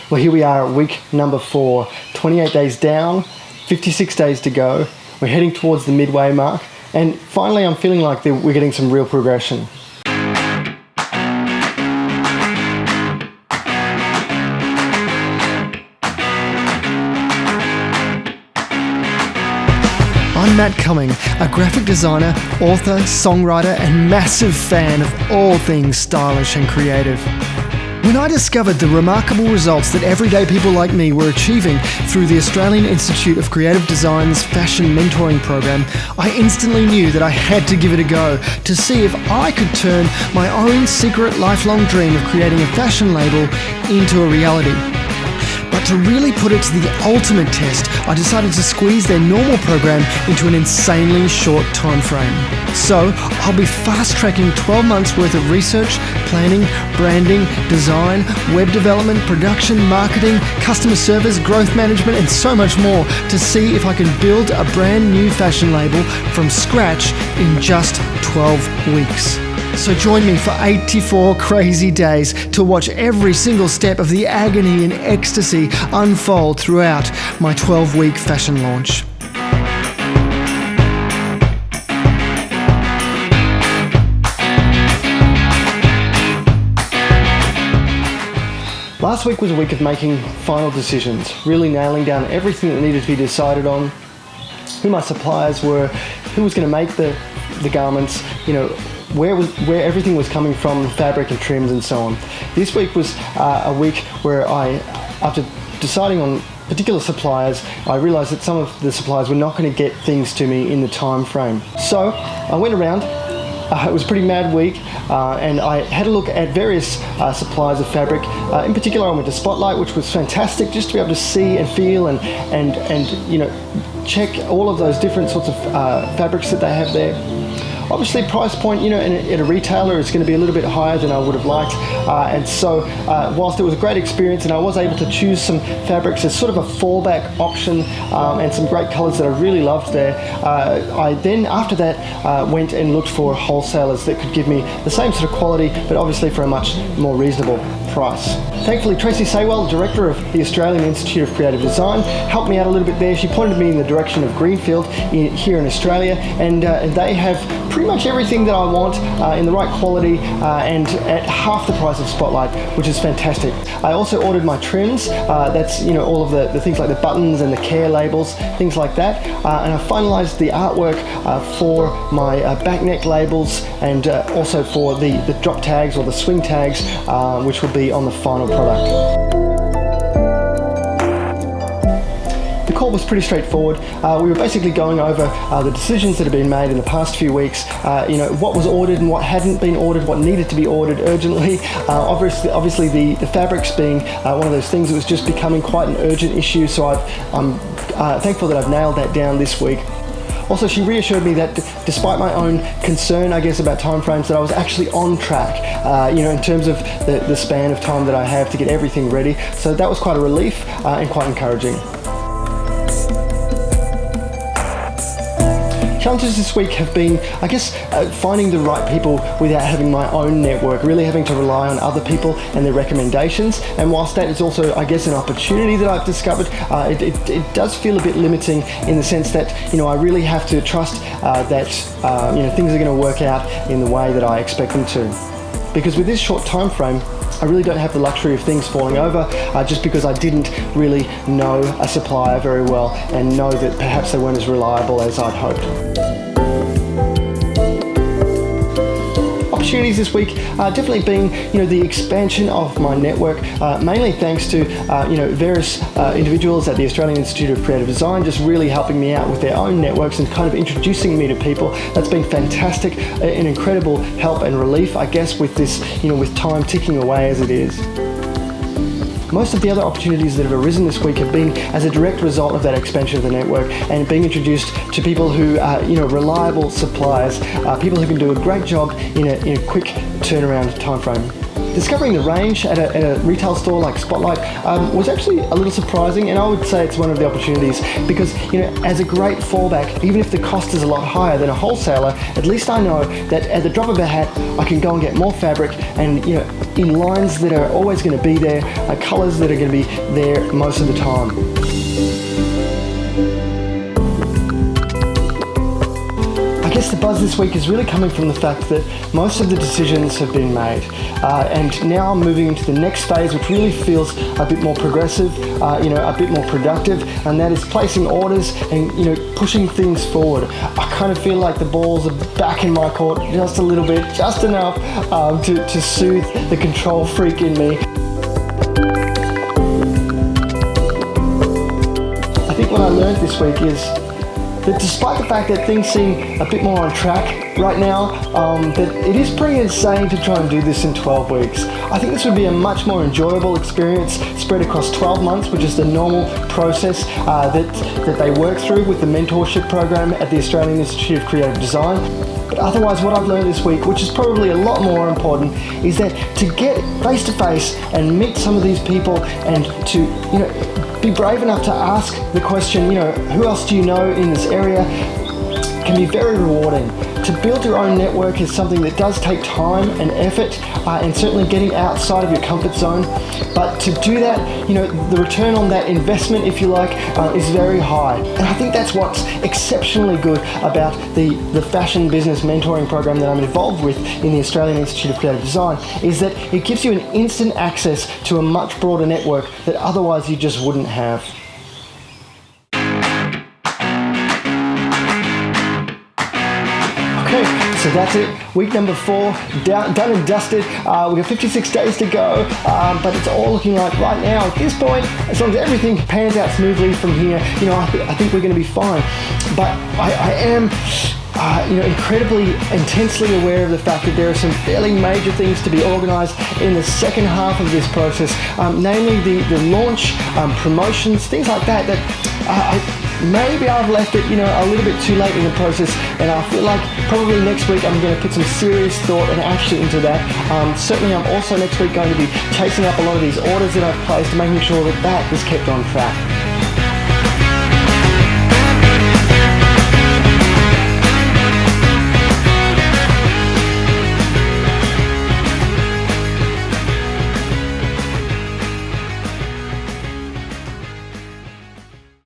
Well, here we are at week number 4, 28 days down, 56 days to go. We're heading towards the midway mark, and finally I'm feeling like we're getting some real progression. I'm Matt Cumming, a graphic designer, author, songwriter, and massive fan of all things stylish and creative. When I discovered the remarkable results that everyday people like me were achieving through the Australian Institute of Creative Design's fashion mentoring program, I instantly knew that I had to give it a go to see if I could turn my own secret lifelong dream of creating a fashion label into a reality. But to really put it to the ultimate test, I decided to squeeze their normal program into an insanely short time frame. So I'll be fast-tracking 12 months worth of research, planning, branding, design, web development, production, marketing, customer service, growth management, and so much more to see if I can build a brand new fashion label from scratch in just 12 weeks. So join me for 84 crazy days to watch every single step of the agony and ecstasy unfold throughout my 12-week fashion launch. Last week was a week of making final decisions, really nailing down everything that needed to be decided on, who my suppliers were, who was going to make the garments, where everything was coming from, fabric and trims and so on. This week was a week where after deciding on particular suppliers, I realized that some of the suppliers were not going to get things to me in the time frame. So I went around. It was a pretty mad week, and I had a look at various suppliers of fabric. In particular, I went to Spotlight, which was fantastic, just to be able to see and feel and check all of those different sorts of fabrics that they have there. Obviously, price point, at a retailer is going to be a little bit higher than I would have liked. And so, whilst it was a great experience and I was able to choose some fabrics as sort of a fallback option and some great colours that I really loved there, I then, after that, went and looked for wholesalers that could give me the same sort of quality, but obviously for a much more reasonable price. Thankfully, Tracy Saywell, Director of the Australian Institute of Creative Design, helped me out a little bit there. She pointed me in the direction of Greenfield here in Australia, and they have pretty much everything that I want in the right quality and at half the price of Spotlight, which is fantastic. I also ordered my trims. That's all of the things like the buttons and the care labels, things like that. And I finalized the artwork for my back neck labels and also for the drop tags or the swing tags, which will be on the final product. The call was pretty straightforward. We were basically going over the decisions that had been made in the past few weeks, what was ordered and what hadn't been ordered, what needed to be ordered urgently. Obviously the fabrics being one of those things that was just becoming quite an urgent issue, so I'm thankful that I've nailed that down this week. Also, she reassured me that despite my own concern, I guess, about timeframes, that I was actually on track, in terms of the span of time that I have to get everything ready. So that was quite a relief and quite encouraging. Challenges this week have been, I guess, finding the right people without having my own network, really having to rely on other people and their recommendations. And whilst that is also, I guess, an opportunity that I've discovered, it does feel a bit limiting in the sense that, I really have to trust that, things are going to work out in the way that I expect them to. Because with this short time frame, I really don't have the luxury of things falling over just because I didn't really know a supplier very well and know that perhaps they weren't as reliable as I'd hoped. Opportunities this week definitely being, the expansion of my network, mainly thanks to, various individuals at the Australian Institute of Creative Design just really helping me out with their own networks and kind of introducing me to people. That's been fantastic, an incredible help and relief, I guess, with this, with time ticking away as it is. Most of the other opportunities that have arisen this week have been as a direct result of that expansion of the network and being introduced to people who are, reliable suppliers, people who can do a great job in a quick turnaround time frame. Discovering the range at a retail store like Spotlight was actually a little surprising, and I would say it's one of the opportunities because, as a great fallback, even if the cost is a lot higher than a wholesaler, at least I know that at the drop of a hat, I can go and get more fabric and, in lines that are always going to be there, colors that are going to be there most of the time. I guess the buzz this week is really coming from the fact that most of the decisions have been made, and now I'm moving into the next phase, which really feels a bit more progressive, a bit more productive, and that is placing orders and pushing things forward. I kind of feel like the balls are back in my court just a little bit, just enough to soothe the control freak in me. I think what I learned this week is that despite the fact that things seem a bit more on track right now, that it is pretty insane to try and do this in 12 weeks. I think this would be a much more enjoyable experience spread across 12 months, which is the normal process that they work through with the mentorship program at the Australian Institute of Creative Design. But otherwise, what I've learned this week, which is probably a lot more important, is that to get face to face and meet some of these people and to, be brave enough to ask the question, who else do you know in this area, can be very rewarding. To build your own network is something that does take time and effort, and certainly getting outside of your comfort zone. But to do that, the return on that investment, if you like, is very high. And I think that's what's exceptionally good about the fashion business mentoring program that I'm involved with in the Australian Institute of Creative Design, is that it gives you an instant access to a much broader network that otherwise you just wouldn't have. Okay, so that's it. Week number 4, done and dusted. We've got 56 days to go, but it's all looking like right now, at this point, as long as everything pans out smoothly from here, I think we're going to be fine. But I am incredibly intensely aware of the fact that there are some fairly major things to be organised in the second half of this process, namely the launch, promotions, things like that maybe I've left it, a little bit too late in the process, and I feel like probably next week I'm going to put some serious thought and action into that. Certainly I'm also next week going to be chasing up a lot of these orders that I've placed, making sure that is kept on track.